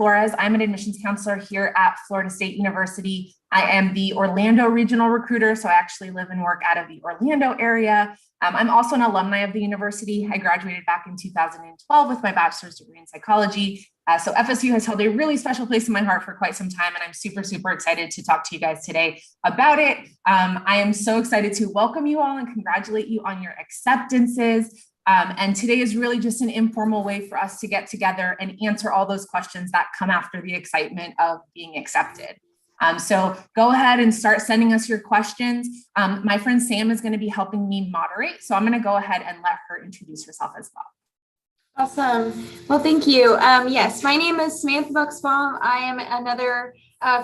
Suarez. I'm an admissions counselor here at Florida State University. I am the Orlando regional recruiter, so I actually live and work out of the Orlando area. I'm also an alumni of the university. I graduated back in 2012 with my bachelor's degree in psychology. So FSU has held a really special place in my heart for quite some time, and I'm super, super excited to talk to you guys today about it. I am so excited to welcome you all and congratulate you on your acceptances. And today is really just an informal way for us to get together and answer all those questions that come after the excitement of being accepted. So go ahead and start sending us your questions. My friend Sam is going to be helping me moderate, so I'm going to go ahead and let her introduce herself as well. Awesome. Well, thank you. Yes, my name is Samantha Bucksbaum. I am another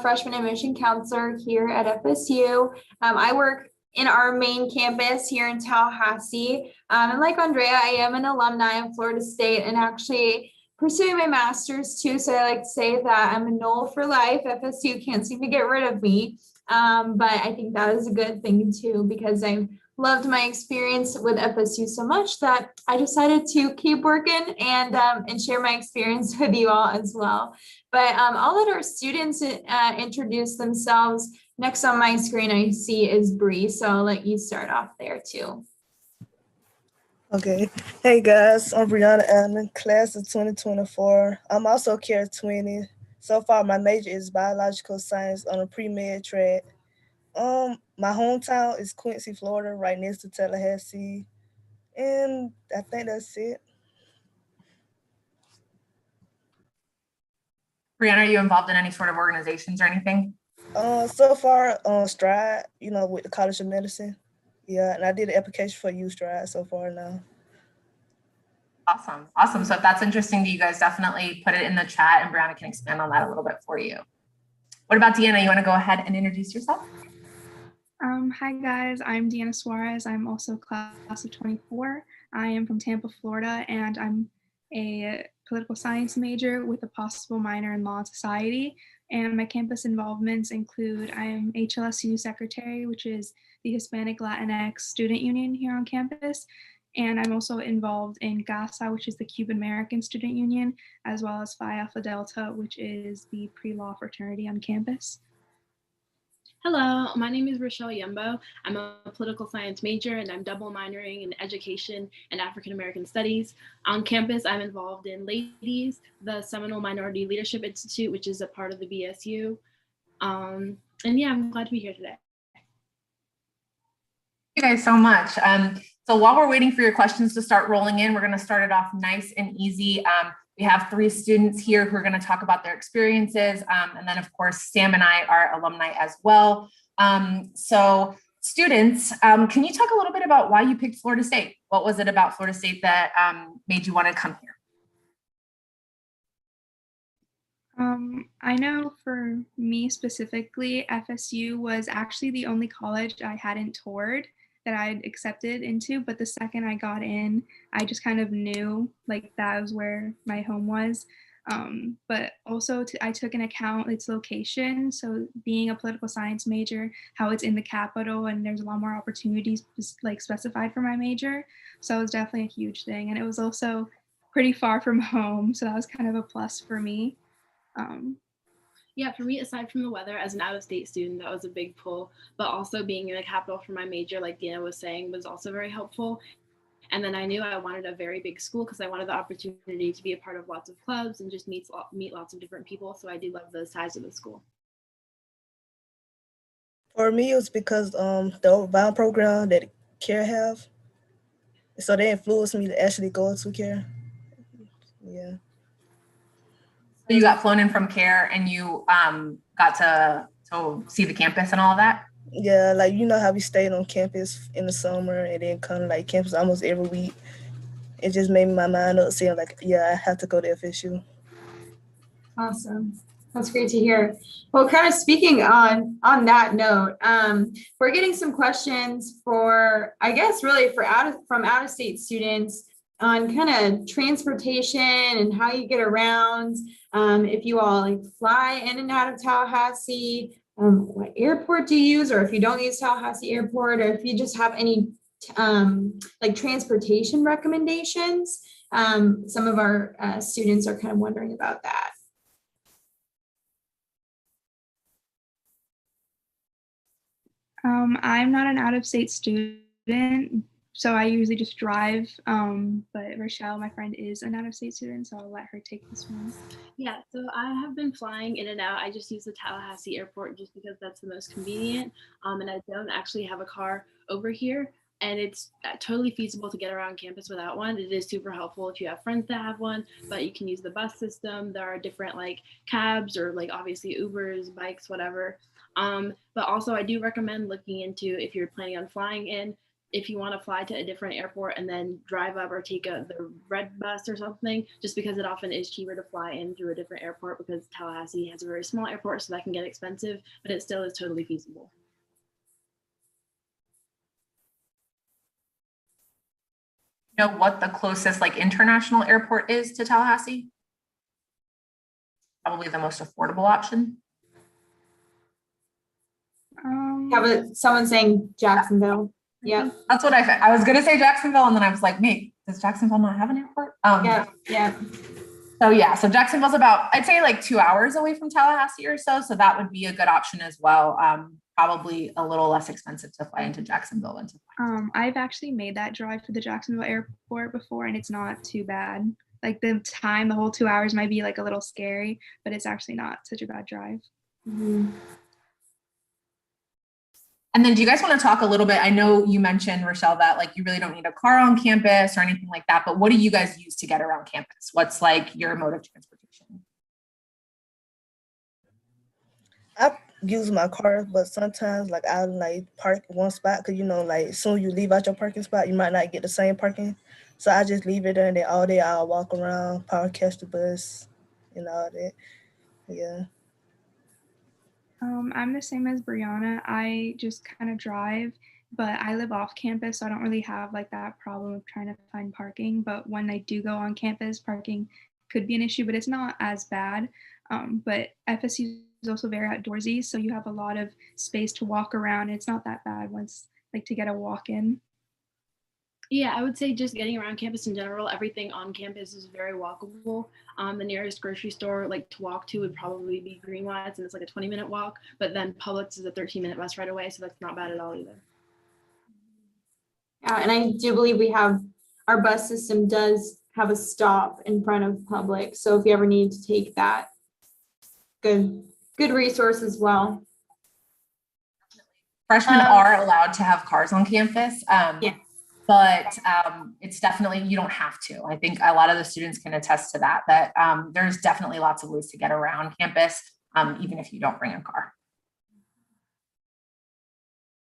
freshman admission counselor here at FSU. I work in our main campus here in Tallahassee. And like Andrea, I am an alumni of Florida State and actually pursuing my master's too. So I like to say that I'm a Knoll for life. FSU can't seem to get rid of me. But I think that is a good thing too, because I loved my experience with FSU so much that I decided to keep working and share my experience with you all as well. But I'll let our students introduce themselves. Next on my screen I see is Bree, so I'll let you start off there too. Okay. Hey guys, I'm Brianna Allen, class of 2024. I'm also CARE 20. So far, my major is biological science on a pre-med track. My hometown is Quincy, Florida, right next to Tallahassee. And I think that's it. Brianna, are you involved in any sort of organizations or anything? So far, Stride, with the College of Medicine. Yeah, and I did an application for U-Stride so far now. Awesome. So if that's interesting to you guys, definitely put it in the chat and Brianna can expand on that a little bit for you. What about Deanna? You want to go ahead and introduce yourself? Hi guys, I'm Deanna Suarez. I'm also class of 24. I am from Tampa, Florida, and I'm a political science major with a possible minor in law and society. And my campus involvements include I am HLSU secretary, which is the Hispanic Latinx Student Union here on campus. And I'm also involved in GASA, which is the Cuban American Student Union, as well as Phi Alpha Delta, which is the pre-law fraternity on campus. Hello, my name is Rochelle Yumbo. I'm a political science major and I'm double minoring in education and African American studies. On campus, I'm involved in Ladies, the Seminole Minority Leadership Institute, which is a part of the BSU. And yeah, I'm glad to be here today. Thank you guys so much. So while we're waiting for your questions to start rolling in, we're going to start it off nice and easy. We have 3 students here who are going to talk about their experiences. And then of course, Sam and I are alumni as well. So students, can you talk a little bit about why you picked Florida State? What was it about Florida State that made you want to come here? I know for me specifically, FSU was actually the only college I hadn't toured that I'd accepted into, but the second I got in, I just kind of knew like that was where my home was. But also I took into account its location. So being a political science major, how it's in the capital and there's a lot more opportunities like specified for my major. So it was definitely a huge thing. And it was also pretty far from home. So that was kind of a plus for me. Yeah, for me, aside from the weather, as an out-of-state student, that was a big pull, but also being in the capital for my major, like Deanna was saying, was also very helpful. And then I knew I wanted a very big school because I wanted the opportunity to be a part of lots of clubs and just meet lots of different people. So I do love the size of the school. For me, it was because the bound program that CARE have, so they influenced me to actually go to CARE. Yeah. So you got flown in from CARE and you got to see the campus and all of that? Yeah, like how we stayed on campus in the summer and then come to like campus almost every week. It just made my mind up saying like, yeah, I have to go to FSU. Awesome. That's great to hear. Well, kind of speaking on that note, we're getting some questions for, I guess, really from out-of-state students on kind of transportation and how you get around. If you all like fly in and out of Tallahassee, what airport do you use, or if you don't use Tallahassee Airport, or if you just have any like transportation recommendations. Some of our students are kind of wondering about that. I'm not an out-of-state student, so I usually just drive. But Rochelle, my friend, is an out-of-state student, so I'll let her take this one. Yeah, so I have been flying in and out. I just use the Tallahassee airport just because that's the most convenient. And I don't actually have a car over here. And it's totally feasible to get around campus without one. It is super helpful if you have friends that have one, but you can use the bus system. There are different like cabs or like obviously Ubers, bikes, whatever. But also I do recommend looking into if you're planning on flying in, if you want to fly to a different airport and then drive up or take the red bus or something, just because it often is cheaper to fly in through a different airport because Tallahassee has a very small airport, so that can get expensive, but it still is totally feasible. You know what the closest like international airport is to Tallahassee? Probably the most affordable option. Someone saying Jacksonville. Yeah. That's what I was gonna say Jacksonville, and then I was like, wait, does Jacksonville not have an airport? Yeah. So Jacksonville's about, I'd say like 2 hours away from Tallahassee or so. So that would be a good option as well. Probably a little less expensive to fly into Jacksonville than to fly. I've actually made that drive to the Jacksonville airport before, and it's not too bad. Like the whole 2 hours might be like a little scary, but it's actually not such a bad drive. Mm-hmm. And then do you guys want to talk a little bit? I know you mentioned, Rochelle, that like you really don't need a car on campus or anything like that, but what do you guys use to get around campus? What's like your mode of transportation? I use my car, but sometimes like I'll like park one spot because like soon you leave out your parking spot, you might not get the same parking. So I just leave it there and then all day I'll walk around, probably catch the bus and all that. Yeah. I'm the same as Brianna. I just kind of drive, but I live off campus, so I don't really have like that problem of trying to find parking. But when I do go on campus, parking could be an issue, but it's not as bad. But FSU is also very outdoorsy, so you have a lot of space to walk around. It's not that bad once like to get a walk in. Yeah, I would say just getting around campus in general, everything on campus is very walkable. The nearest grocery store like to walk to would probably be Greenwise, and it's like a 20-minute walk, but then Publix is a 13-minute bus right away, so that's not bad at all either. Yeah, and I do believe our bus system does have a stop in front of Publix, so if you ever need to take that, good resource as well. Freshmen are allowed to have cars on campus. Yeah. But it's definitely, you don't have to. I think a lot of the students can attest to that there's definitely lots of ways to get around campus, even if you don't bring a car.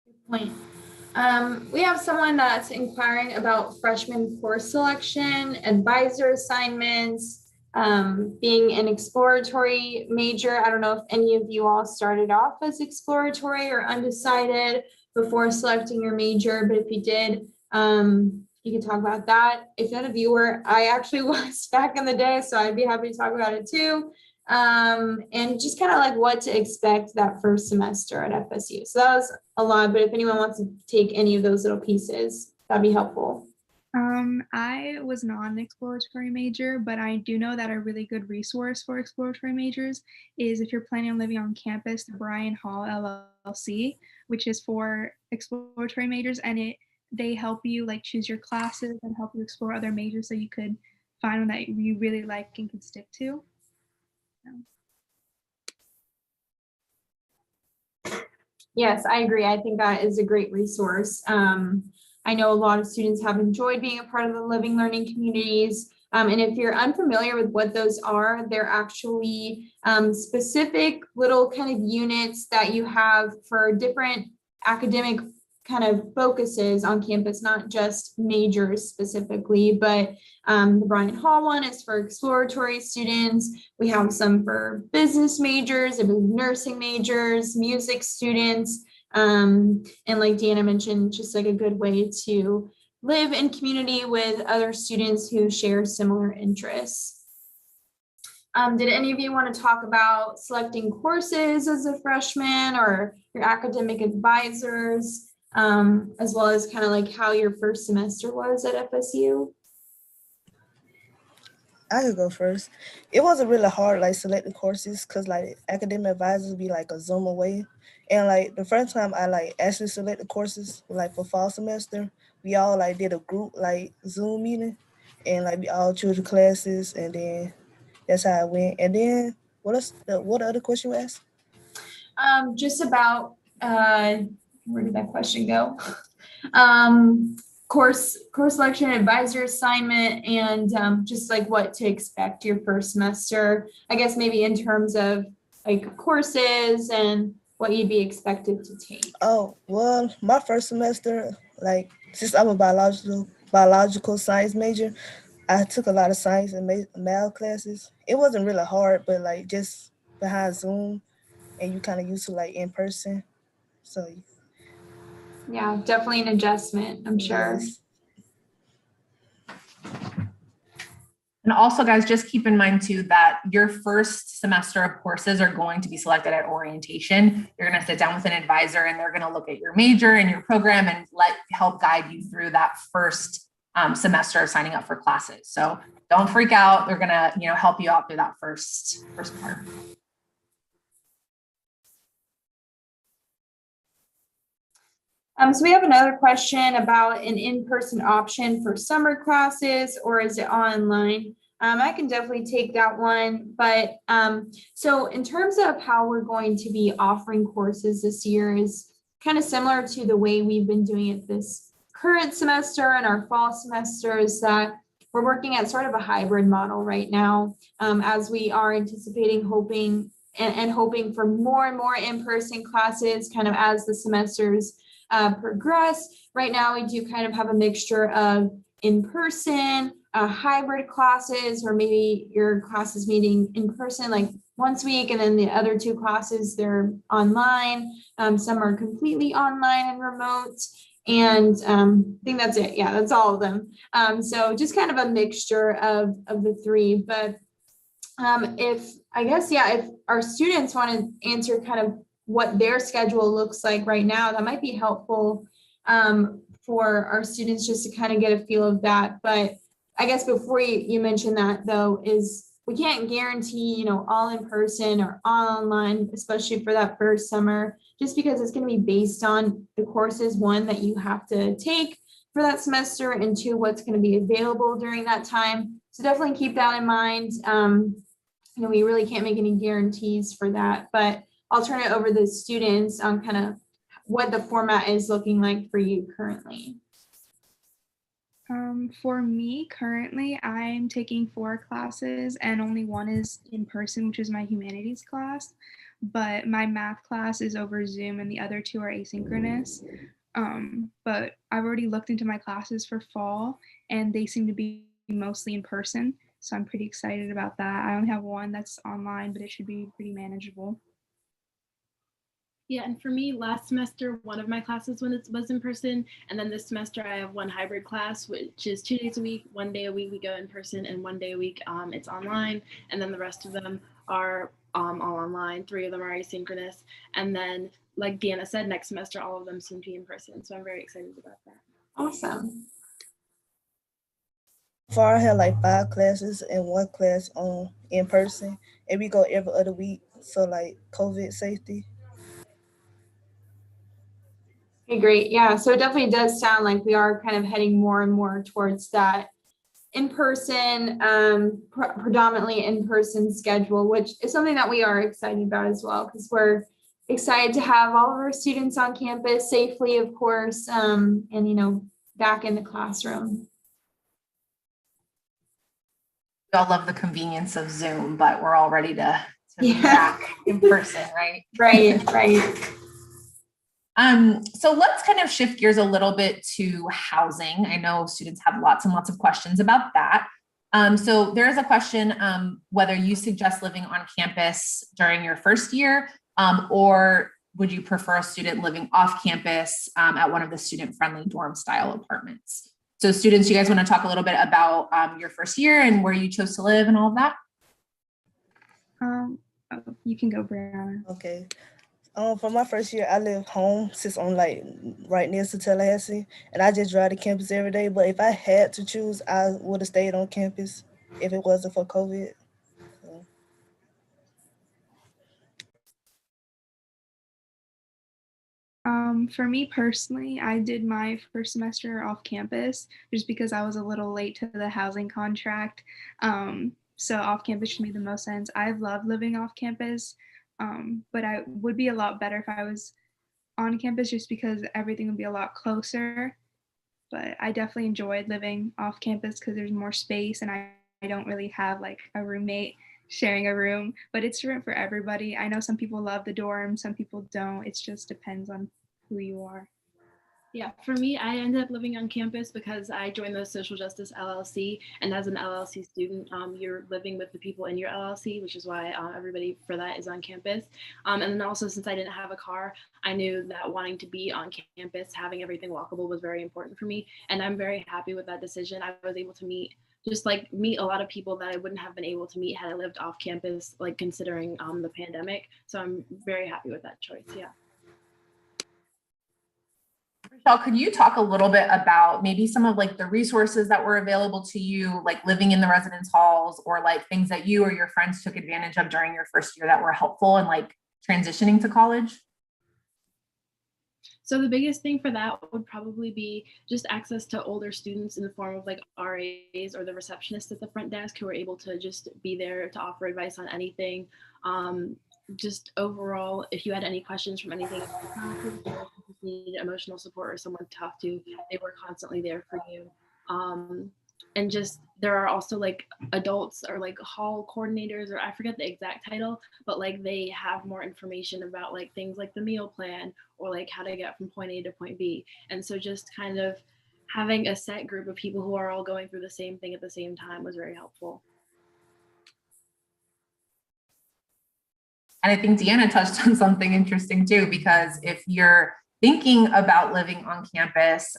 Good point. We have someone that's inquiring about freshman course selection, advisor assignments, being an exploratory major. I don't know if any of you all started off as exploratory or undecided before selecting your major, but if you did, you can talk about that. If none of you were, I actually was back in the day, so I'd be happy to talk about it too. And just kind of like what to expect that first semester at FSU. So that was a lot, but if anyone wants to take any of those little pieces, that'd be helpful. I was not an exploratory major, but I do know that a really good resource for exploratory majors is if you're planning on living on campus, the Bryan Hall LLC, which is for exploratory majors, and they help you like choose your classes and help you explore other majors so you could find one that you really like and can stick to. Yes, I agree. I think that is a great resource. I know a lot of students have enjoyed being a part of the living learning communities. And if you're unfamiliar with what those are, they're actually specific little kind of units that you have for different academic kind of focuses on campus, not just majors specifically, but the Bryan Hall one is for exploratory students. We have some for business majors, nursing majors, music students, and like Deanna mentioned, just like a good way to live in community with other students who share similar interests. Did any of you want to talk about selecting courses as a freshman or your academic advisors, as well as kind of like how your first semester was at FSU? I could go first. It wasn't really hard, like selecting courses, cause like academic advisors be like a Zoom away, and like the first time I like actually selected courses, like for fall semester, we all like did a group like Zoom meeting, and like we all chose the classes, and then that's how it went. And then what other question you asked? Just about, where did that question go? Um, course selection, advisor assignment, and just like what to expect your first semester. I guess maybe in terms of like courses and what you'd be expected to take. Oh, well, my first semester, like since I'm a biological science major, I took a lot of science and math classes. It wasn't really hard, but like just behind Zoom, and you kind of used to like in person. So Yeah, definitely an adjustment, I'm sure. yes. And also, guys, just keep in mind too that your first semester of courses are going to be selected at orientation. You're going to sit down with an advisor and they're going to look at your major and your program and help guide you through that first semester of signing up for classes. So don't freak out. They're going to, help you out through that first part. So we have another question about an in-person option for summer classes, or is it online? I can definitely take that one, but so in terms of how we're going to be offering courses this year is kind of similar to the way we've been doing it this current semester and our fall semesters, that we're working at sort of a hybrid model right now, as we are anticipating, hoping for more and more in-person classes kind of as the semesters progress. Right now, we do kind of have a mixture of in-person, hybrid classes, or maybe your classes meeting in person like once a week, and then the other two classes, they're online. Some are completely online and remote. And I think that's it. Yeah, that's all of them. So just kind of a mixture of the three. But if our students want to answer kind of what their schedule looks like right now, that might be helpful for our students just to kind of get a feel of that. But I guess before you mention that though, is we can't guarantee, all in person or all online, especially for that first summer, just because it's going to be based on the courses, one, that you have to take for that semester, and two, what's going to be available during that time. So definitely keep that in mind. We really can't make any guarantees for that, but I'll turn it over to the students on kind of what the format is looking like for you currently. For me, currently, I'm taking 4 classes and only one is in person, which is my humanities class. But my math class is over Zoom and the other 2 are asynchronous. But I've already looked into my classes for fall and they seem to be mostly in person. So I'm pretty excited about that. I only have one that's online, but it should be pretty manageable. Yeah, and for me, last semester, one of my classes was in person, and then this semester I have one hybrid class, which is 2 days a week. 1 day a week we go in person, and 1 day a week it's online, and then the rest of them are all online. 3 of them are asynchronous, and then, like Deanna said, next semester all of them seem to be in person, so I'm very excited about that. Awesome. Far I had like 5 classes and 1 class in person, and we go every other week. So like COVID safety. Okay, great. Yeah, so it definitely does sound like we are kind of heading more and more towards that in-person, predominantly in-person schedule, which is something that we are excited about as well, because we're excited to have all of our students on campus safely, of course, and back in the classroom. We all love the convenience of Zoom, but we're all ready to be back in person, right? Right. So let's kind of shift gears a little bit to housing. I know students have lots and lots of questions about that. So there is a question whether you suggest living on campus during your first year, or would you prefer a student living off campus at one of the student-friendly dorm style apartments? So students, you guys want to talk a little bit about your first year and where you chose to live and all of that? You can go, Brianna. Okay. For my first year, I lived home since I'm like right next to Tallahassee, and I just drive to campus every day. But if I had to choose, I would have stayed on campus. if it wasn't for COVID. So. For me personally, I did my first semester off campus just because I was a little late to the housing contract. So off campus should make the most sense. I've loved living off campus, but I would be a lot better if I was on campus just because everything would be a lot closer. But I definitely enjoyed living off campus because there's more space and I don't really have like a roommate sharing a room, but it's different for everybody. I know some people love the dorm, some people don't. It just depends on who you are. Yeah, for me, I ended up living on campus because I joined the Social Justice LLC, and as an LLC student, you're living with the people in your LLC, which is why everybody for that is on campus. And then also, since I didn't have a car, I knew that wanting to be on campus, having everything walkable was very important for me, and I'm very happy with that decision. I was able to meet a lot of people that I wouldn't have been able to meet had I lived off campus, like considering the pandemic. So I'm very happy with that choice. Yeah. Michelle, could you talk a little bit about maybe some of like the resources that were available to you, like living in the residence halls, or like things that you or your friends took advantage of during your first year that were helpful in like transitioning to college? So the biggest thing for that would probably be just access to older students in the form of like RAs or the receptionists at the front desk who are able to just be there to offer advice on anything. Just overall, if you had any questions from anything, needed emotional support or someone to talk to, they were constantly there for you. And just there are also like adults or like hall coordinators, or I forget the exact title, but like they have more information about like things like the meal plan or like how to get from point A to point B. And so just kind of having a set group of people who are all going through the same thing at the same time was very helpful. And I think Deanna touched on something interesting too, because if you're thinking about living on campus,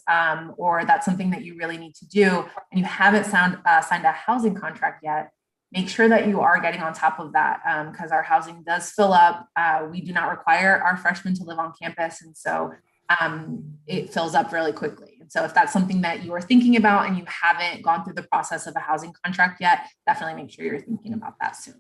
or that's something that you really need to do, and you haven't signed a housing contract yet, make sure that you are getting on top of that, because our housing does fill up. We do not require our freshmen to live on campus, and so it fills up really quickly. And so if that's something that you are thinking about and you haven't gone through the process of a housing contract yet, definitely make sure you're thinking about that soon.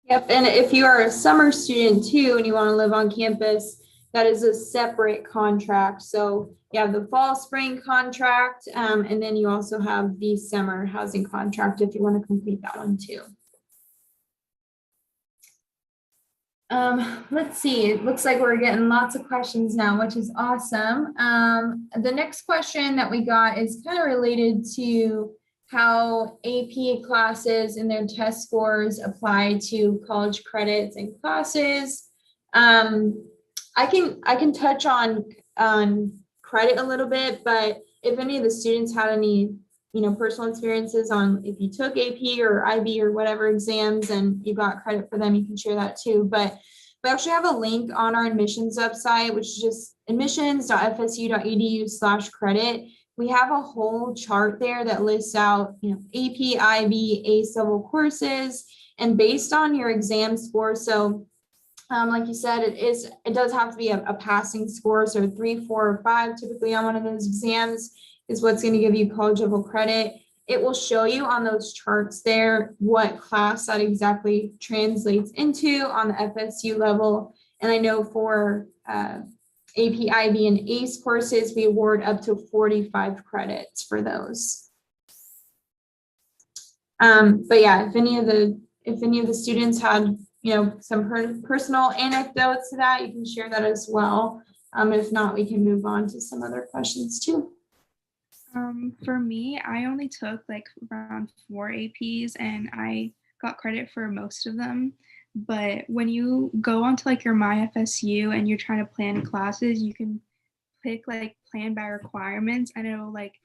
Yep, and if you are a summer student too and you want to live on campus, that is a separate contract. So you have the fall, spring contract, and then you also have the summer housing contract if you want to complete that one too. Let's see, it looks like we're getting lots of questions now, which is awesome. The next question that we got is kind of related to how AP classes and their test scores apply to college credits and classes. I can touch on credit a little bit, but if any of the students had any, personal experiences on if you took AP or IB or whatever exams and you got credit for them, you can share that too. But we actually have a link on our admissions website, which is just admissions.fsu.edu/credit. We have a whole chart there that lists out, AP, IB, ACE level courses, and based on your exam score. So like you said, it does have to be a passing score. So 3, 4, or 5 typically on one of those exams is what's going to give you college level credit. It will show you on those charts there what class that exactly translates into on the FSU level. And I know for AP, IB, and ACE courses, we award up to 45 credits for those. But yeah, if any of the students had, some personal anecdotes to that, you can share that as well. If not, we can move on to some other questions too. For me, I only took like around 4 APs and I got credit for most of them. But when you go onto like your MyFSU and you're trying to plan classes, you can pick like plan by requirements. I know like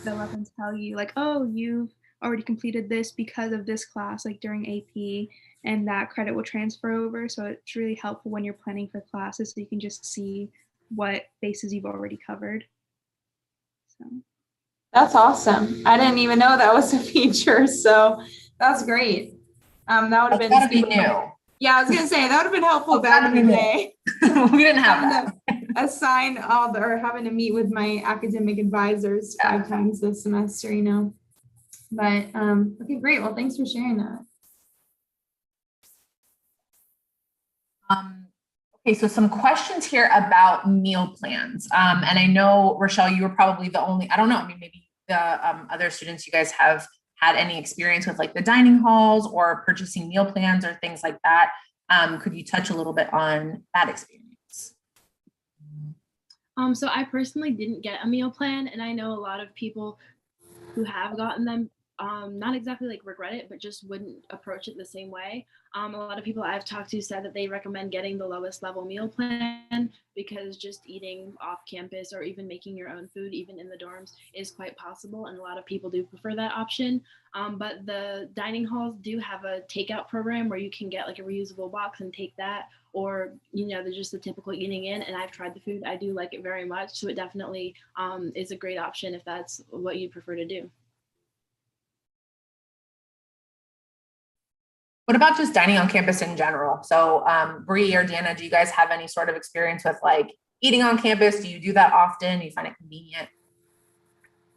they'll let them tell you like, oh, you've already completed this because of this class, like during AP, and that credit will transfer over. So it's really helpful when you're planning for classes so you can just see what bases you've already covered. So. That's awesome. I didn't even know that was a feature. So that's great. That would have been gotta be new. Yeah, I was gonna say that would have been helpful back in the day. We didn't have that. Assign or having to meet with my academic advisors 5 times this semester, But okay, great. Well, thanks for sharing that. Okay, so some questions here about meal plans. And I know, Rochelle, you were probably the only, I don't know, I mean, maybe the other students, you guys have had any experience with like the dining halls or purchasing meal plans or things like that. Could you touch a little bit on that experience? So I personally didn't get a meal plan, and I know a lot of people who have gotten them, not exactly like regret it, but just wouldn't approach it the same way. A lot of people I've talked to said that they recommend getting the lowest level meal plan because just eating off campus or even making your own food, even in the dorms, is quite possible. And a lot of people do prefer that option. But the dining halls do have a takeout program where you can get like a reusable box and take that, or, you know, there's just the typical eating in. And I've tried the food. I do like it very much. So it definitely is a great option if that's what you prefer to do. What about just dining on campus in general? So Bree or Deanna, do you guys have any sort of experience with like eating on campus? Do you do that often? Do you find it convenient?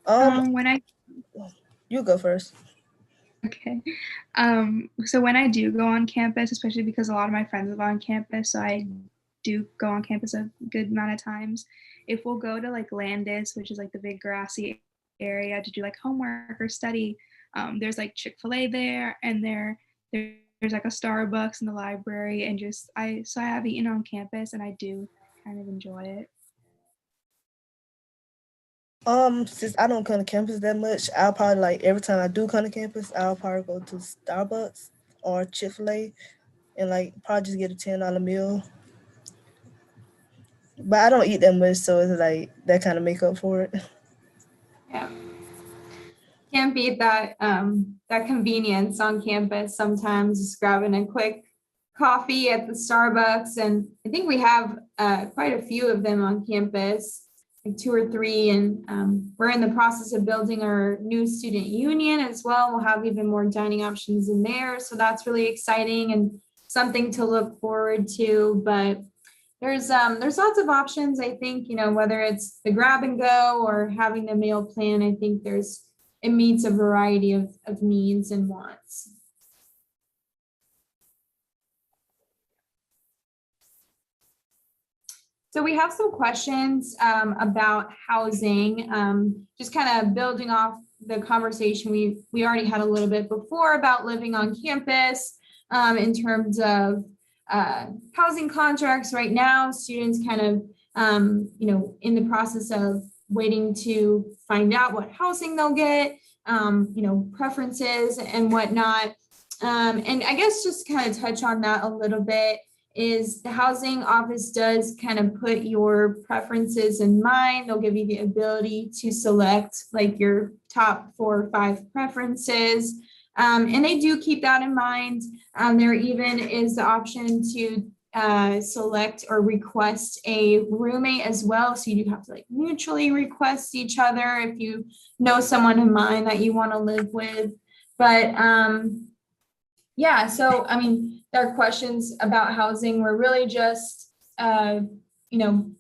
When You go first. Okay. So when I do go on campus, especially because a lot of my friends live on campus, so I do go on campus a good amount of times. If we'll go to like Landis, which is like the big grassy area to do like homework or study, there's like Chick-fil-A there, and there's like a Starbucks in the library, and just I have eaten on campus, and I do kind of enjoy it. Since I don't come to campus that much, I'll probably like every time I do come to campus, I'll probably go to Starbucks or Chick-fil-A and like probably just get a $10 meal. But I don't eat that much, so it's like that kind of make up for it. Yeah. Can't beat that that convenience on campus. Sometimes just grabbing a quick coffee at the Starbucks, and I think we have quite a few of them on campus, like 2 or 3, and we're in the process of building our new student union as well. We'll have even more dining options in there, so that's really exciting and something to look forward to. But there's lots of options. I think, you know, whether it's the grab and go or having the meal plan, I think it meets a variety of needs and wants. So we have some questions about housing, just kind of building off the conversation we already had a little bit before about living on campus in terms of housing contracts. Right now, students kind of, you know, in the process of waiting to find out what housing they'll get, you know, preferences and whatnot. And I guess just kind of touch on that a little bit is the housing office does kind of put your preferences in mind. They'll give you the ability to select like your top 4 or 5 preferences. And they do keep that in mind. There even is the option to select or request a roommate as well. So you do have to like mutually request each other if you know someone in mind that you want to live with. But yeah, so I mean, there are questions about housing. We're really just, you know,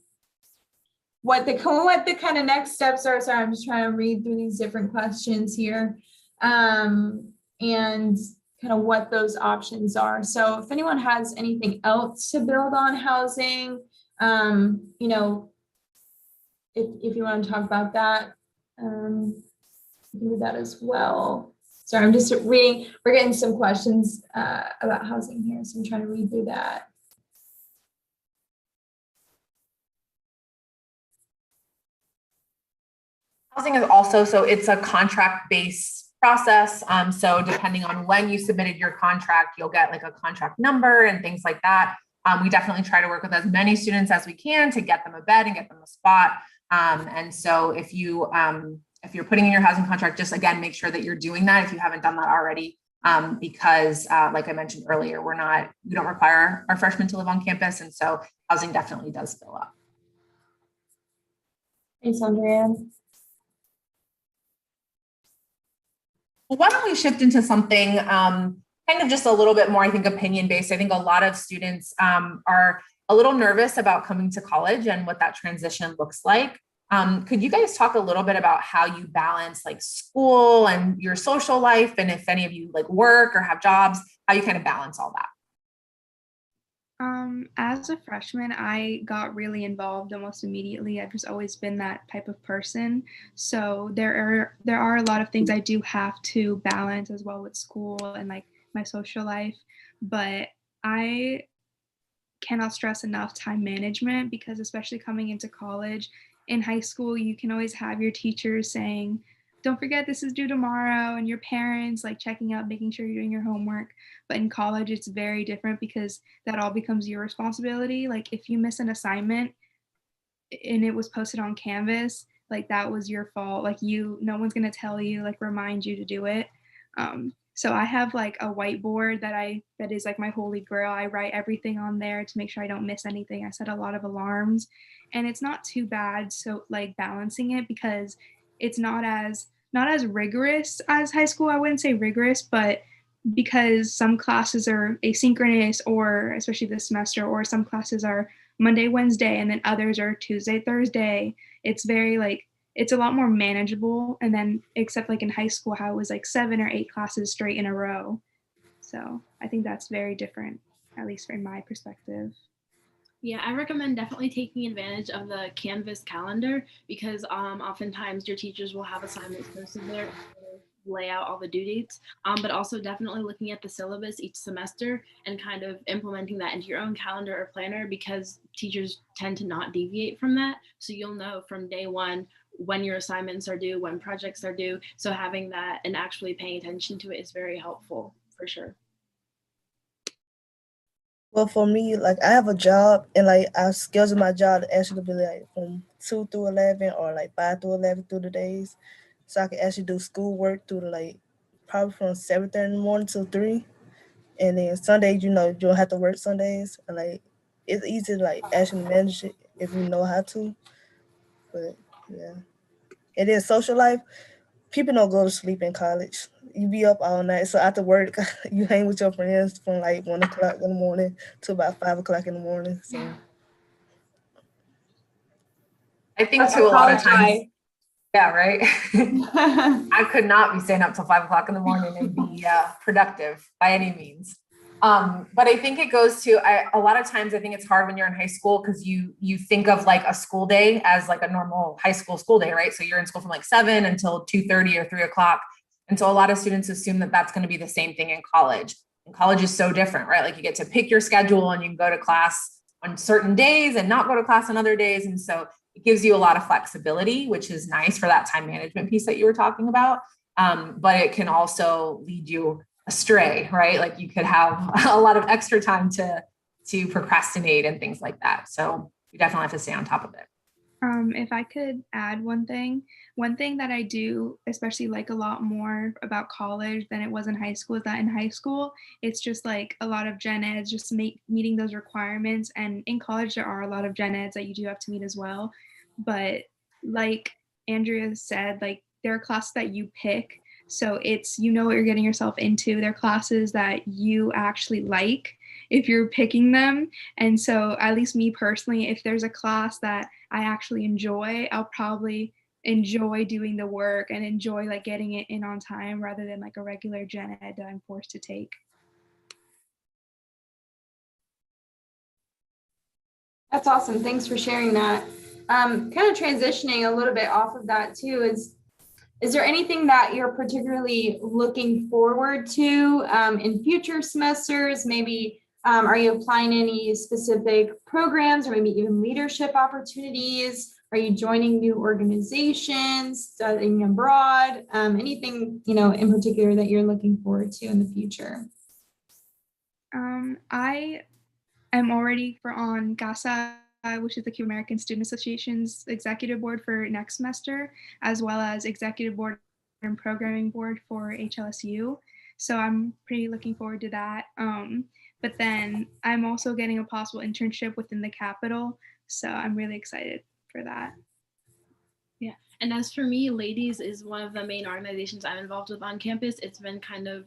what the kind of next steps are. Sorry, I'm just trying to read through these different questions here. And kind of what those options are. So if anyone has anything else to build on housing, you know, if you want to talk about that, you can do that as well. Sorry, I'm just reading, we're getting some questions about housing here, so I'm trying to read through that. Housing is also, so it's a contract-based process. So depending on when you submitted your contract, you'll get like a contract number and things like that. We definitely try to work with as many students as we can to get them a bed and get them a spot. And so if you're putting in your housing contract, just again, make sure that you're doing that if you haven't done that already. Because like I mentioned earlier, we don't require our freshmen to live on campus. And so housing definitely does fill up. Thanks, Andrea. Well, why don't we shift into something kind of just a little bit more, I think, opinion-based. I think a lot of students are a little nervous about coming to college and what that transition looks like. Could you guys talk a little bit about how you balance like school and your social life, and if any of you like work or have jobs, how you kind of balance all that? As a freshman, I got really involved almost immediately. I've just always been that type of person. So there are a lot of things I do have to balance as well with school and like my social life. But I cannot stress enough time management, because especially coming into college, in high school, you can always have your teachers saying, don't forget this is due tomorrow, and your parents like checking out, making sure you're doing your homework. But in college, it's very different because that all becomes your responsibility. Like if you miss an assignment and it was posted on Canvas, like that was your fault. Like no one's gonna tell you, like remind you to do it. So I have like a whiteboard that is like my holy grail. I write everything on there to make sure I don't miss anything. I set a lot of alarms, and it's not too bad. So like balancing it, because it's not as rigorous as high school. I wouldn't say rigorous, but because some classes are asynchronous, or especially this semester, or some classes are Monday, Wednesday, and then others are Tuesday, Thursday. It's a lot more manageable. And then except like in high school, how it was like 7 or 8 classes straight in a row. So I think that's very different, at least from my perspective. Yeah, I recommend definitely taking advantage of the Canvas calendar, because oftentimes your teachers will have assignments posted there, lay out all the due dates, but also definitely looking at the syllabus each semester and kind of implementing that into your own calendar or planner, because teachers tend to not deviate from that. So you'll know from day one when your assignments are due, when projects are due. So having that and actually paying attention to it is very helpful for sure. Well, for me, like I have a job, and like I schedule my job to actually be like from 2 through 11 or like 5 through 11 through the days. So I can actually do schoolwork through like probably from 7:30 in the morning till 3. And then Sundays, you don't have to work Sundays. And like it's easy to like actually manage it if you know how to. But yeah. And then social life, people don't go to sleep in college. You be up all night. So after work, you hang with your friends from like 1 o'clock in the morning to about 5 o'clock in the morning. So I think That's too, our a lot of college times, life. yeah, right. I could not be staying up till 5 o'clock in the morning and be productive by any means. But I think it goes to, a lot of times I think it's hard when you're in high school, because you think of like a school day as like a normal high school day, right? So you're in school from like 7 until 2:30 or 3 o'clock. And so a lot of students assume that that's going to be the same thing in college. And college is so different, right? Like you get to pick your schedule and you can go to class on certain days and not go to class on other days. And so it gives you a lot of flexibility, which is nice for that time management piece that you were talking about. But it can also lead you astray, right? Like you could have a lot of extra time to procrastinate and things like that. So you definitely have to stay on top of it. If I could add one thing that I do especially like a lot more about college than it was in high school is that in high school, it's just like a lot of gen eds, just meeting those requirements. And in college, there are a lot of gen eds that you do have to meet as well. But like Andrea said, like there are classes that you pick. So it's, what you're getting yourself into. They're classes that you actually like if you're picking them. And so at least me personally, if there's a class that I actually enjoy, I'll probably enjoy doing the work and enjoy like getting it in on time rather than like a regular gen ed that I'm forced to take. That's awesome. Thanks for sharing that. Kind of transitioning a little bit off of that too, is there anything that you're particularly looking forward to in future semesters? Maybe are you applying any specific programs or maybe even leadership opportunities? Are you joining new organizations, studying abroad? Anything, in particular that you're looking forward to in the future? I am already on GASA, which is the Cuban American Student Association's executive board for next semester, as well as executive board and programming board for HLSU. So I'm pretty looking forward to that. But then I'm also getting a possible internship within the Capitol. So I'm really excited for that. Yeah. And as for me, Ladies is one of the main organizations I'm involved with on campus. It's been kind of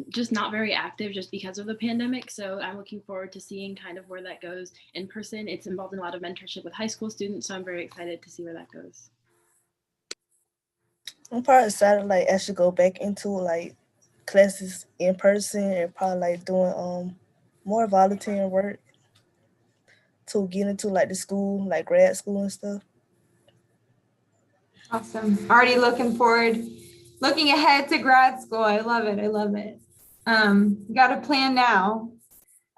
just not very active just because of the pandemic. So I'm looking forward to seeing kind of where that goes in person. It's involved in a lot of mentorship with high school students, so I'm very excited to see where that goes. I'm probably excited like actually go back into like classes in person and probably like doing more volunteer work to get into like the school, like grad school and stuff. Awesome. Already looking ahead to grad school. I love it. I love it. Got a plan now.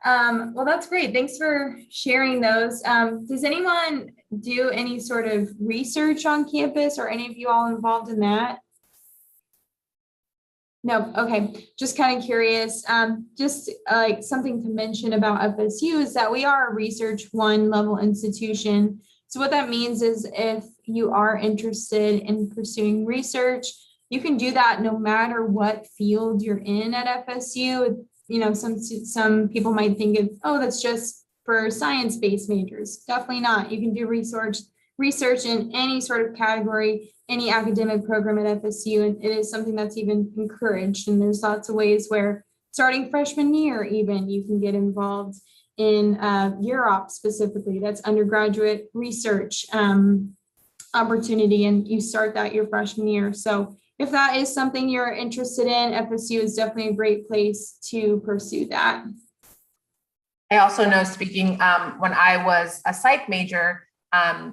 Well, that's great. Thanks for sharing those. Does anyone do any sort of research on campus, or any of you all involved in that? No, okay. Just kind of curious. Just like something to mention about FSU is that we are a research 1 level institution. So what that means is if you are interested in pursuing research, you can do that no matter what field you're in at FSU. You know, some people might think of, oh, that's just for science-based majors. Definitely not. You can do research in any sort of category, any academic program at FSU, and it is something that's even encouraged. And there's lots of ways where starting freshman year, even you can get involved in UROP specifically. That's undergraduate research opportunity, and you start that your freshman year. So if that is something you're interested in, FSU is definitely a great place to pursue that. I also know, speaking when I was a psych major,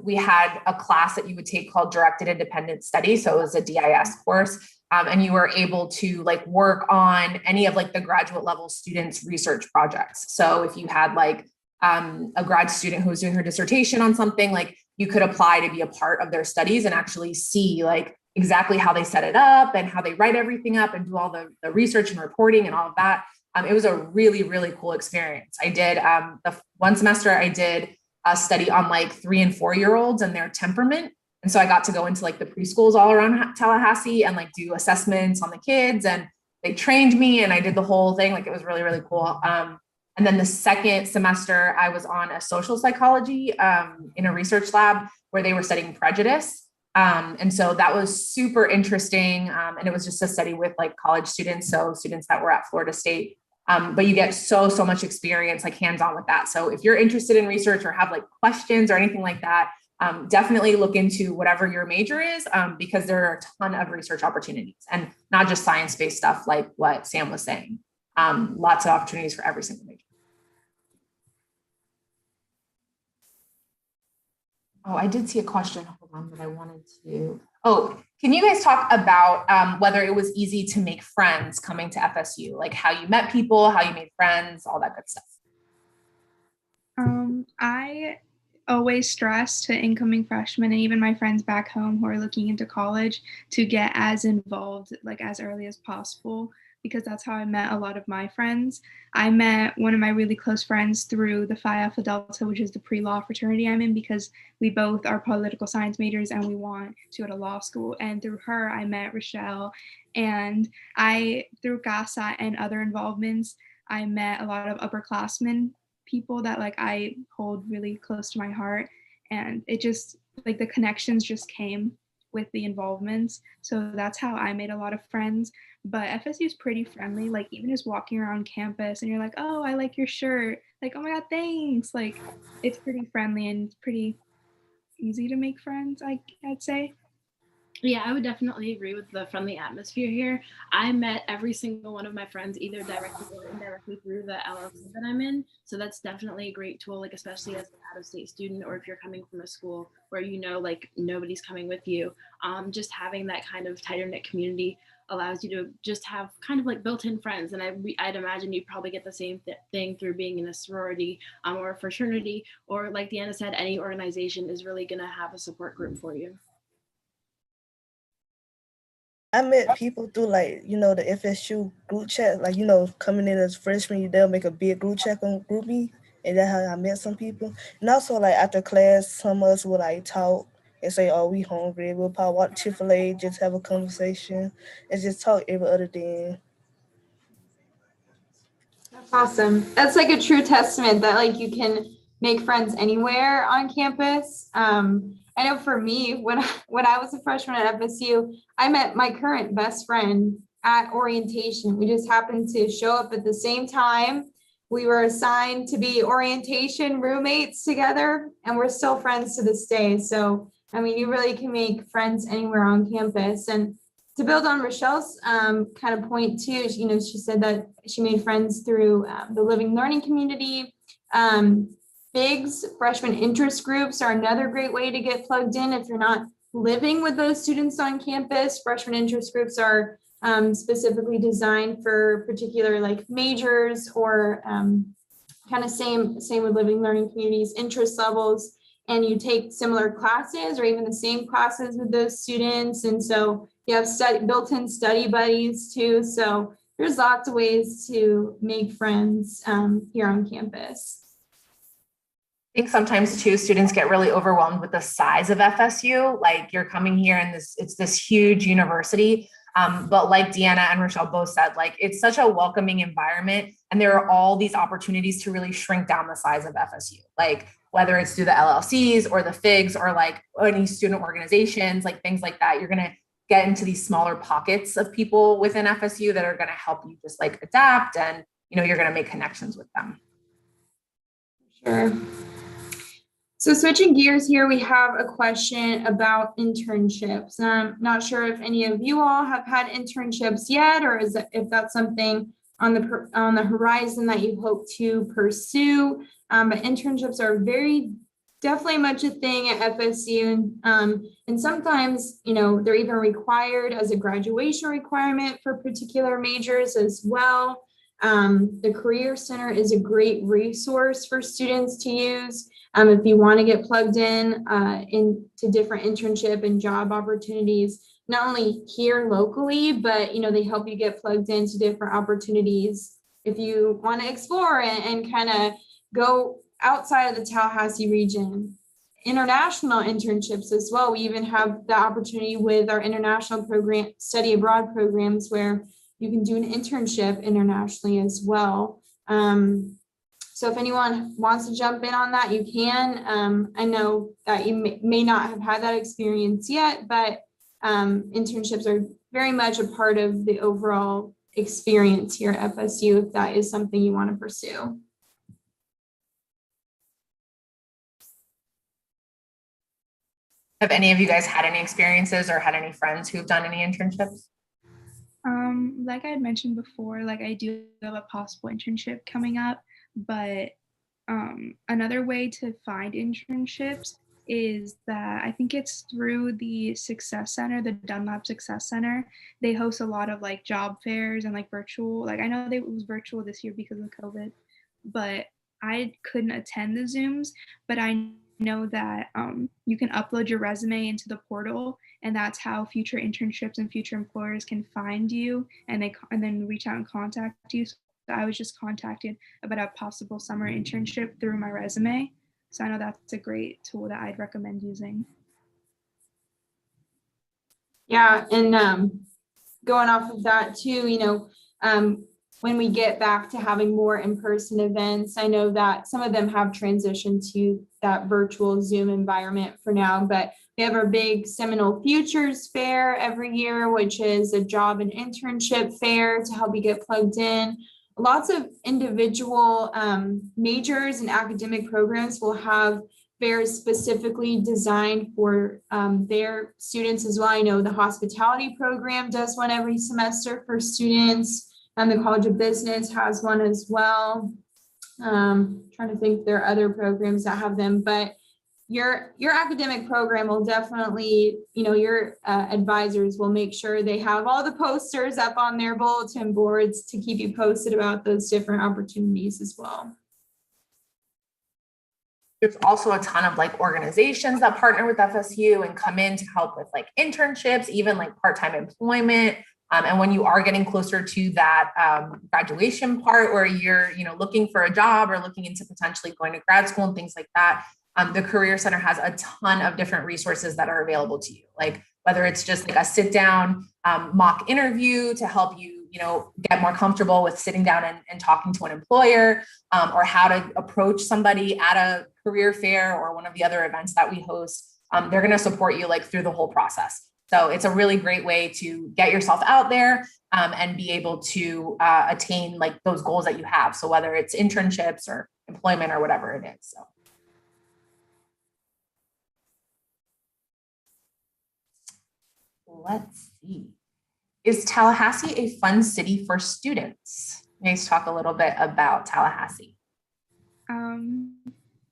we had a class that you would take called Directed Independent Study. So it was a DIS course, and you were able to like work on any of like the graduate level students' research projects. So if you had like a grad student who was doing her dissertation on something, like you could apply to be a part of their studies and actually see like exactly how they set it up and how they write everything up and do all the research and reporting and all of that. It was a really, really cool experience. I did the one semester I did a study on like 3 and 4 year olds and their temperament. And so I got to go into like the preschools all around Tallahassee and like do assessments on the kids, and they trained me and I did the whole thing. Like it was really, really cool. And then the second semester I was on a social psychology in a research lab where they were studying prejudice. And so that was super interesting. And it was just a study with like college students. So students that were at Florida State. But you get so much experience, like hands-on with that. So if you're interested in research or have like questions or anything like that, definitely look into whatever your major is, because there are a ton of research opportunities, and not just science-based stuff like what Sam was saying. Lots of opportunities for every single major. Oh, I did see a question. Hold on, that I wanted to. Oh, can you guys talk about whether it was easy to make friends coming to FSU, like how you met people, how you made friends, all that good stuff? I always stress to incoming freshmen and even my friends back home who are looking into college to get as involved like as early as possible, because that's how I met a lot of my friends. I met one of my really close friends through the Phi Alpha Delta, which is the pre-law fraternity I'm in, because we both are political science majors and we want to go to law school. And through her, I met Rochelle. And through GASA and other involvements, I met a lot of upperclassmen people that like I hold really close to my heart. And it just like the connections just came with the involvements. So that's how I made a lot of friends. But FSU is pretty friendly, like even just walking around campus and you're like, oh, I like your shirt. Like, oh my God, thanks. Like it's pretty friendly and it's pretty easy to make friends, I'd say. Yeah, I would definitely agree with the friendly atmosphere here. I met every single one of my friends either directly or indirectly through the LLC that I'm in. So that's definitely a great tool, like especially as an out-of-state student, or if you're coming from a school where you know like nobody's coming with you. Just having that kind of tighter knit community allows you to just have kind of like built-in friends. And I'd imagine you'd probably get the same thing through being in a sorority or a fraternity, or like Deanna said, any organization is really gonna have a support group for you. I met people through like, the FSU group chat, like, coming in as freshmen, they'll make a big group chat on GroupMe, and that's how I met some people. And also like after class, some of us would like talk and say, oh, we hungry. We'll probably walk to Chick-fil-A, just have a conversation and just talk every other day. That's awesome. That's like a true testament that like you can make friends anywhere on campus. I know for me, when I was a freshman at FSU, I met my current best friend at orientation. We just happened to show up at the same time. We were assigned to be orientation roommates together, and we're still friends to this day. So, I mean, you really can make friends anywhere on campus. And to build on Rochelle's kind of point too, you know, she said that she made friends through the living learning community. FIGs, freshman interest groups, are another great way to get plugged in if you're not living with those students on campus. Freshman interest groups are specifically designed for particular like majors or kind of same with living learning communities, interest levels, and you take similar classes or even the same classes with those students. And so you have built-in study buddies too. So there's lots of ways to make friends here on campus. I think sometimes too, students get really overwhelmed with the size of FSU. Like you're coming here and it's this huge university. But like Deanna and Rochelle both said, like it's such a welcoming environment, and there are all these opportunities to really shrink down the size of FSU. Like whether it's through the LLCs or the FIGs or like any student organizations, like things like that, you're going to get into these smaller pockets of people within FSU that are going to help you just like adapt, and you know, you're going to make connections with them. Sure. So switching gears here, we have a question about internships. I'm not sure if any of you all have had internships yet, or if that's something on the horizon that you hope to pursue. But internships are definitely much a thing at FSU, and sometimes, you know, they're even required as a graduation requirement for particular majors as well. The Career Center is a great resource for students to use if you want to get plugged into different internship and job opportunities, not only here locally, but you know, they help you get plugged into different opportunities if you want to explore and kind of go outside of the Tallahassee region. International internships as well. We even have the opportunity with our international program, study abroad programs, where you can do an internship internationally as well. So if anyone wants to jump in on that, you can. I know that you may not have had that experience yet, but internships are very much a part of the overall experience here at FSU if that is something you want to pursue. Have any of you guys had any experiences or had any friends who've done any internships? Like I had mentioned before, like I do have a possible internship coming up, but another way to find internships is that I think it's through the Success Center, the Dunlap Success Center. They host a lot of like job fairs and like virtual, like I know it was virtual this year because of COVID, but I couldn't attend the Zooms, but I know that you can upload your resume into the portal, and that's how future internships and future employers can find you and then reach out and contact you. So I was just contacted about a possible summer internship through my resume. So I know that's a great tool that I'd recommend using. Yeah, and going off of that too, you know, when we get back to having more in-person events, I know that some of them have transitioned to that virtual Zoom environment for now, but we have our big Seminole Futures Fair every year, which is a job and internship fair to help you get plugged in. Lots of individual majors and academic programs will have fairs specifically designed for their students as well. I know the hospitality program does one every semester for students. And the College of Business has one as well. Trying to think, there are other programs that have them, but your academic program will definitely, you know, your advisors will make sure they have all the posters up on their bulletin boards to keep you posted about those different opportunities as well. There's also a ton of like organizations that partner with FSU and come in to help with like internships, even like part-time employment. And when you are getting closer to that graduation part, where you're, you know, looking for a job or looking into potentially going to grad school and things like that, the Career Center has a ton of different resources that are available to you. Like whether it's just like a sit down mock interview to help you, you know, get more comfortable with sitting down and talking to an employer, or how to approach somebody at a career fair or one of the other events that we host. They're going to support you like through the whole process. So it's a really great way to get yourself out there and be able to attain like those goals that you have. So whether it's internships or employment or whatever it is. So. Let's see. Is Tallahassee a fun city for students? Let's talk a little bit about Tallahassee.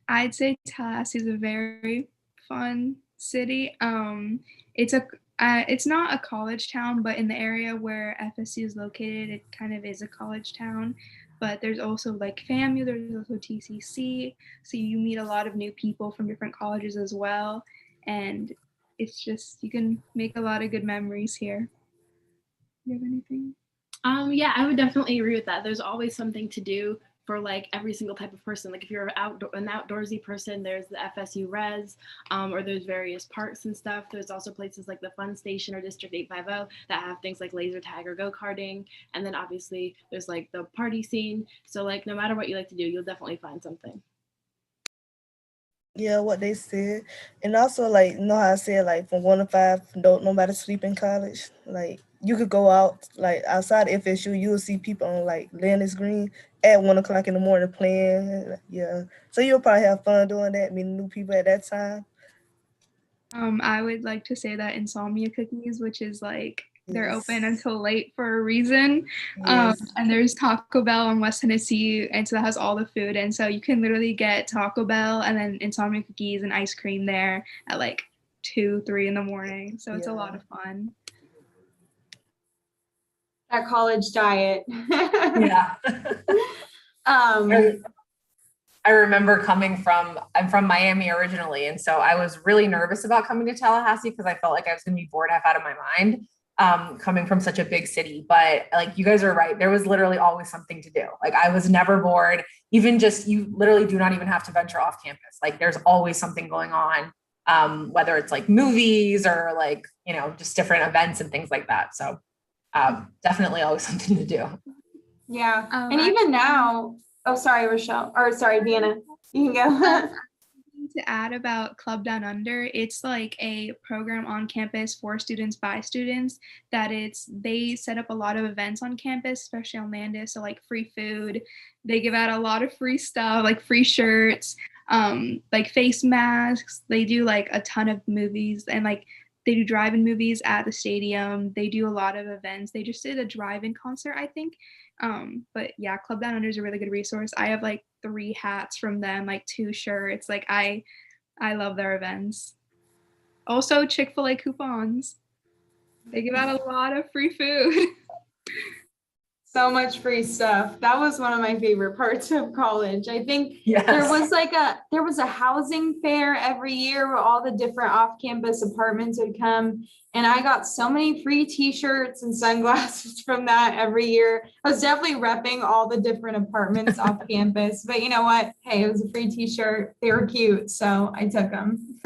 I'd say Tallahassee is a very fun city. It's not a college town, but in the area where FSU is located, it kind of is a college town. But there's also like FAMU, there's also TCC, so you meet a lot of new people from different colleges as well, and it's just, you can make a lot of good memories here. You have anything? Yeah, I would definitely agree with that. There's always something to do for like every single type of person. Like if you're an outdoorsy person, there's the FSU Res, or there's various parks and stuff. There's also places like the Fun Station or District 850 that have things like laser tag or go-karting. And then obviously there's like the party scene. So like no matter what you like to do, you'll definitely find something. Yeah, what they said. And also, like, you know how I said, like, from 1 to 5, don't nobody sleep in college. Like, you could go out, like, outside FSU, you will see people on, like, Lennox Green at 1 o'clock in the morning playing. Yeah. So you'll probably have fun doing that, meeting new people at that time. I would like to say that Insomnia Cookies, which is like, they're open Yes. until late for a reason. Yes. And there's Taco Bell in West Tennessee, and so that has all the food. And so you can literally get Taco Bell and then Insomnia Cookies and ice cream there at like 2, 3 in the morning. So it's a lot of fun. That college diet. Yeah. I remember I'm from Miami originally. And so I was really nervous about coming to Tallahassee because I felt like I was going to be bored half out of my mind coming from such a big city. But like, you guys are right. There was literally always something to do. Like I was never bored. Even just, you literally do not even have to venture off campus. Like there's always something going on, whether it's like movies or like, you know, just different events and things like that. So definitely always something to do. Yeah. And even now, oh, sorry, Rochelle, or sorry, Deanna, you can go. To add about Club Down Under, it's like a program on campus for students by students they set up a lot of events on campus, especially on Landis. So like free food, they give out a lot of free stuff, like free shirts, like face masks. They do like a ton of movies, and like they do drive-in movies at the stadium. They do a lot of events. They just did a drive-in concert, I think. But yeah, Club Down Under is a really good resource. I have like 3 hats from them, like 2 shirts. Like I love their events. Also Chick-fil-A coupons. They give out a lot of free food. So much free stuff. That was one of my favorite parts of college. I think Yes. there was a housing fair every year where all the different off-campus apartments would come. And I got so many free t-shirts and sunglasses from that every year. I was definitely repping all the different apartments off campus, but you know what? Hey, it was a free t-shirt. They were cute, so I took them.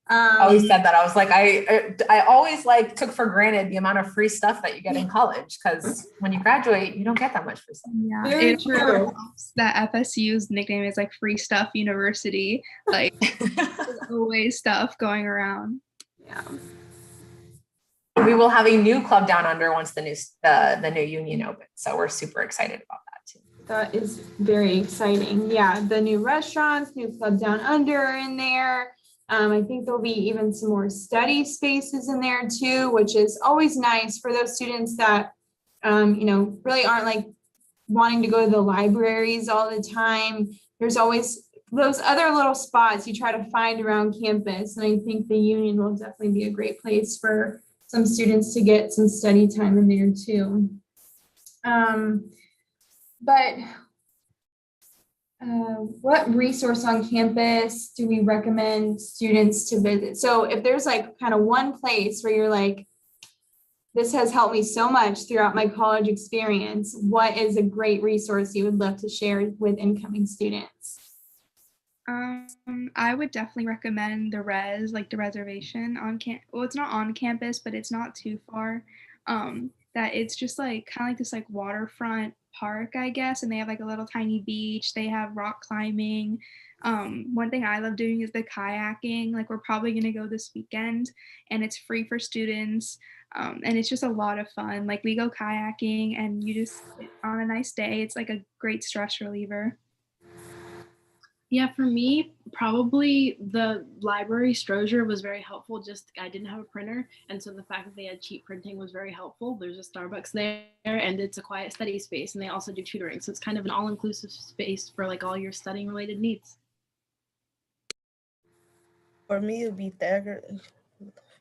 I always said that. I was like, I always like took for granted the amount of free stuff that you get in college, because when you graduate, you don't get that much free stuff. Yeah, Very it really helps that FSU's nickname is like Free Stuff University. Like there's always stuff going around. Yeah. We will have a new Club Down Under once the new union opens. So we're super excited about that too. That is very exciting. Yeah, the new restaurants, new Club Down Under are in there. I think there'll be even some more study spaces in there too, which is always nice for those students that, really aren't like wanting to go to the libraries all the time. There's always those other little spots you try to find around campus. And I think the union will definitely be a great place for some students to get some study time in there too. What resource on campus do we recommend students to visit? So if there's like kind of one place where you're like, this has helped me so much throughout my college experience, what is a great resource you would love to share with incoming students? I would definitely recommend the like the reservation on well, it's not on campus, but it's not too far. That it's just like kind of like this like waterfront park, I guess, and they have like a little tiny beach. They have rock climbing. One thing I love doing is the kayaking. Like we're probably gonna go this weekend, and it's free for students. And it's just a lot of fun. Like we go kayaking, and you just on a nice day, it's like a great stress reliever. Yeah, for me, probably the library Strozier was very helpful. Just I didn't have a printer, and so the fact that they had cheap printing was very helpful. There's a Starbucks there, and it's a quiet study space, and they also do tutoring, so it's kind of an all-inclusive space for like all your studying related needs. For me, it'd be Thagard,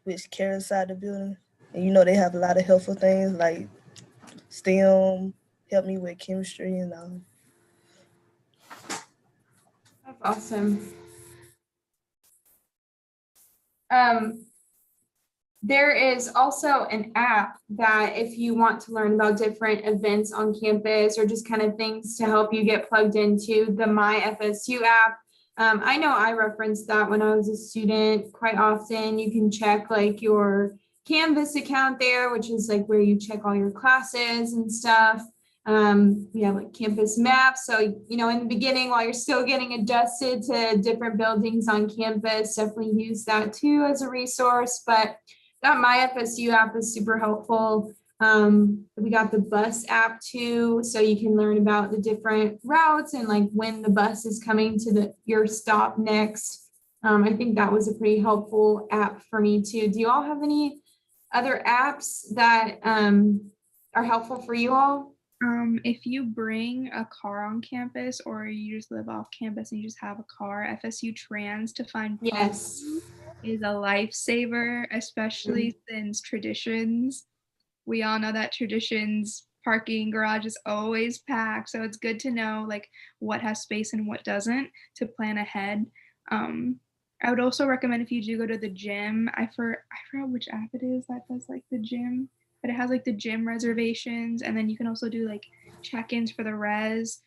which care inside the building. And you know they have a lot of helpful things like STEM, help me with chemistry and all. That's awesome. There is also an app that if you want to learn about different events on campus or just kind of things to help you get plugged into, the My FSU app. I know I referenced that when I was a student quite often. You can check like your Canvas account there, which is like where you check all your classes and stuff. We have like campus maps. So, you know, in the beginning, while you're still getting adjusted to different buildings on campus, definitely use that too as a resource. But that My FSU app is super helpful. We got the bus app too, so you can learn about the different routes and like when the bus is coming to your stop next. I think that was a pretty helpful app for me too. Do you all have any other apps that are helpful for you all? If you bring a car on campus or you just live off campus and you just have a car, FSU Trans to find Yes. is a lifesaver, especially since Traditions. We all know that Traditions parking garage is always packed, so it's good to know like what has space and what doesn't to plan ahead. I would also recommend if you do go to the gym. I forgot which app it is that does like the gym, but it has like the gym reservations, and then you can also do like check-ins for the res.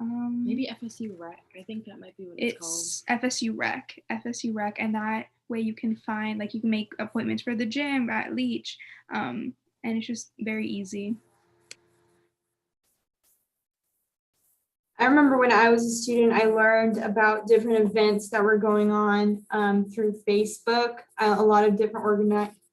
Maybe FSU Rec. I think that might be what it's called. FSU Rec, and that way you can find like you can make appointments for the gym at Leach, and it's just very easy. I remember when I was a student, I learned about different events that were going on through Facebook. A lot of different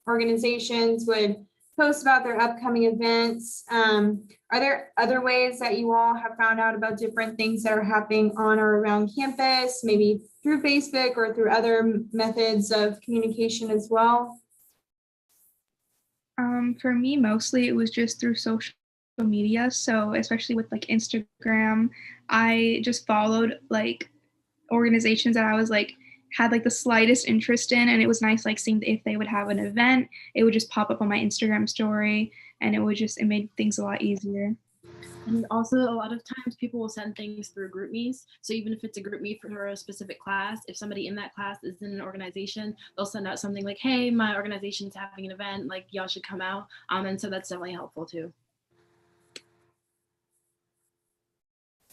organizations would post about their upcoming events. Are there other ways that you all have found out about different things that are happening on or around campus, maybe through Facebook or through other methods of communication as well? For me, mostly it was just through social media. So especially with like Instagram, I just followed like organizations that I was like had like the slightest interest in, and it was nice like seeing if they would have an event, it would just pop up on my Instagram story, and it made things a lot easier. And also a lot of times people will send things through GroupMe's. So even if it's a GroupMe for a specific class, if somebody in that class is in an organization, they'll send out something like, hey, my organization's having an event, like y'all should come out. And so that's definitely helpful too.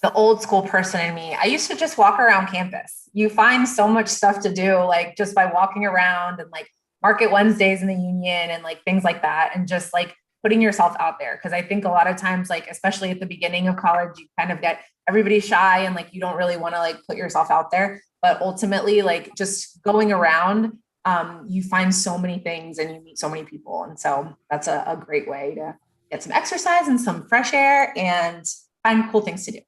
The old school person in me, I used to just walk around campus. You find so much stuff to do, like just by walking around, and like Market Wednesdays in the Union and like things like that, and just like putting yourself out there. Because I think a lot of times, like especially at the beginning of college, you kind of get everybody shy and like you don't really want to like put yourself out there. But ultimately, like just going around, you find so many things and you meet so many people. And so that's a great way to get some exercise and some fresh air and find cool things to do.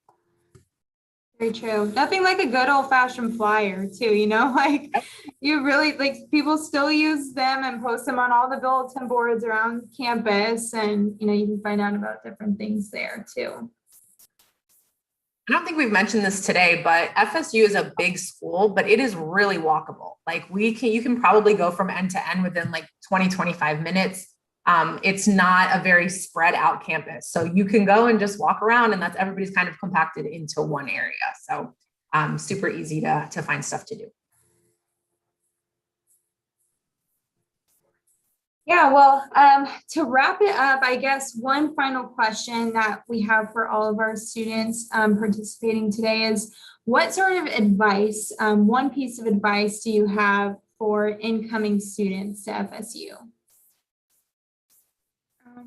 Very true. Nothing like a good old-fashioned flyer too, you know, like you really like people still use them and post them on all the bulletin boards around campus, and you know you can find out about different things there too. I don't think we've mentioned this today, but FSU is a big school, but it is really walkable. Like you can probably go from end to end within like 20, 25 minutes. It's not a very spread out campus. So you can go and just walk around, and everybody's kind of compacted into one area. So super easy to find stuff to do. Yeah, well, to wrap it up, I guess one final question that we have for all of our students participating today is, what sort of advice, one piece of advice do you have for incoming students to FSU?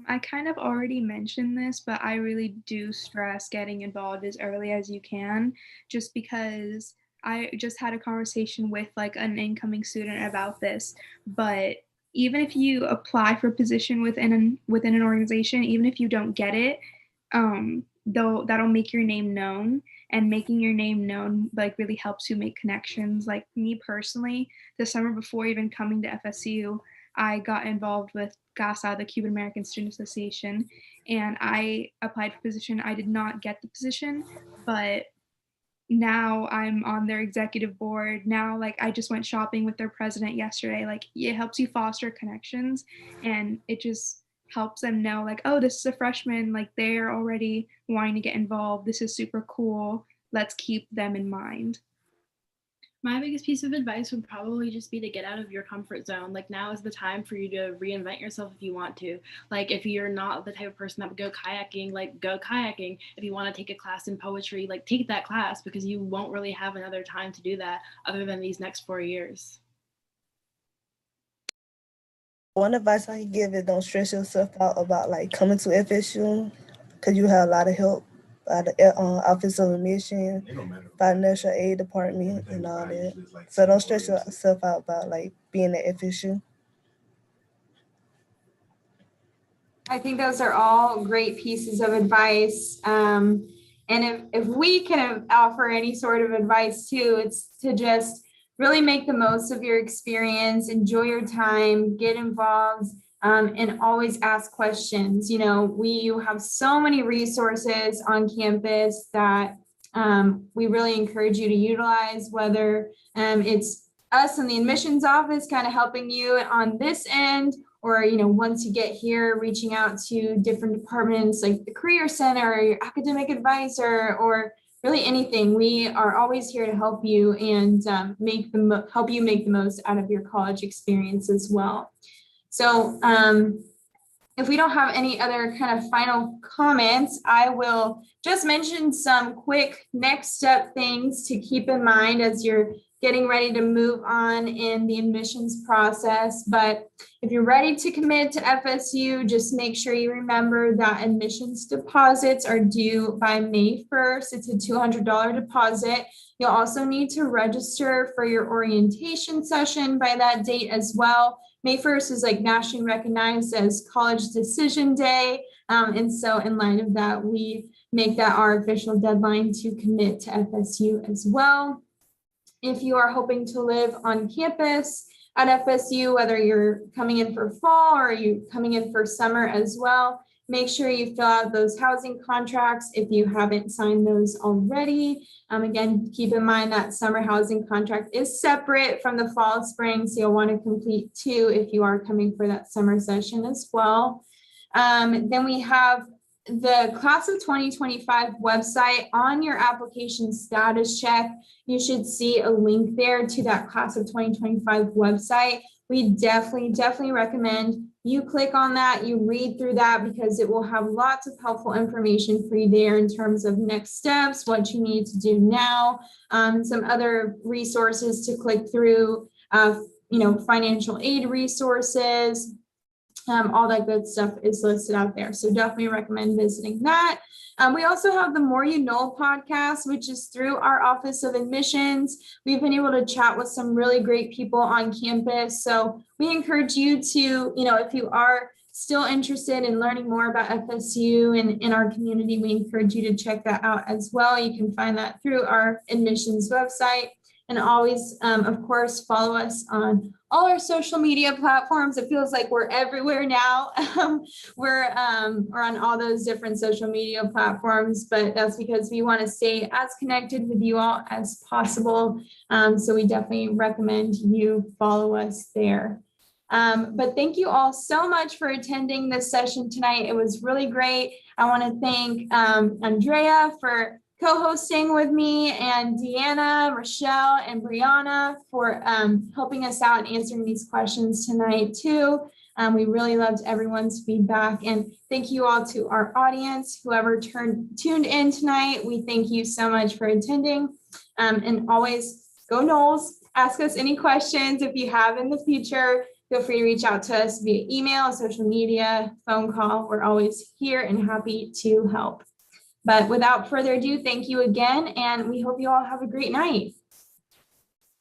I kind of already mentioned this, but I really do stress getting involved as early as you can, just because I just had a conversation with like an incoming student about this. But even if you apply for a position within an organization, even if you don't get it, though that'll make your name known, and making your name known like really helps you make connections. Like me personally, the summer before even coming to FSU, I got involved with GASA, the Cuban American Student Association, and I applied for a position. I did not get the position, but now I'm on their executive board. Now, like, I just went shopping with their president yesterday. Like, it helps you foster connections, and it just helps them know, like, oh, this is a freshman, like, they're already wanting to get involved. This is super cool. Let's keep them in mind. My biggest piece of advice would probably just be to get out of your comfort zone. Like, now is the time for you to reinvent yourself if you want to. Like, if you're not the type of person that would go kayaking, like, go kayaking. If you want to take a class in poetry, like, take that class, because you won't really have another time to do that other than these next 4 years. One advice I can give is don't stress yourself out about like coming to FSU, because you have a lot of help by the Office of Admission, financial aid department, and all that. So don't stress yourself out about like being at FSU. I think those are all great pieces of advice. And if we can offer any sort of advice too, it's to just really make the most of your experience, enjoy your time, get involved, and always ask questions. You know, we have so many resources on campus that we really encourage you to utilize, whether it's us in the admissions office kind of helping you on this end, or, you know, once you get here, reaching out to different departments like the Career Center or your academic advisor, or really anything. We are always here to help you and help you make the most out of your college experience as well. So if we don't have any other kind of final comments, I will just mention some quick next step things to keep in mind as you're getting ready to move on in the admissions process. But if you're ready to commit to FSU, just make sure you remember that admissions deposits are due by May 1st. It's a $200 deposit. You'll also need to register for your orientation session by that date as well. May 1st is like nationally recognized as College Decision Day. And so in light of that, we make that our official deadline to commit to FSU as well. If you are hoping to live on campus at FSU, whether you're coming in for fall or you coming in for summer as well, make sure you fill out those housing contracts if you haven't signed those already. Again, keep in mind that summer housing contract is separate from the fall spring, so you'll want to complete two if you are coming for that summer session as well. Then we have the Class of 2025 website. On your application status check, you should see a link there to that Class of 2025 website. We definitely recommend you click on that, you read through that, because it will have lots of helpful information for you there in terms of next steps, what you need to do now, some other resources to click through, financial aid resources, all that good stuff is listed out there. So definitely recommend visiting that. We also have the More You Know podcast, which is through our Office of Admissions. We've been able to chat with some really great people on campus. So we encourage you to, if you are still interested in learning more about FSU and in our community, we encourage you to check that out as well. You can find that through our admissions website. And always, of course, follow us on all our social media platforms. It feels like we're everywhere now. We're on all those different social media platforms, but that's because we want to stay as connected with you all as possible. So we definitely recommend you follow us there. But thank you all so much for attending this session tonight. It was really great. I want to thank Andrea for co-hosting with me, and Deanna, Rochelle, and Brianna for helping us out and answering these questions tonight too. We really loved everyone's feedback, and thank you all to our audience, whoever tuned in tonight. We thank you so much for attending, and always go Noles. Ask us any questions if you have in the future. feel free to reach out to us via email, social media, phone call. We're always here and happy to help. But without further ado, thank you again, and we hope you all have a great night.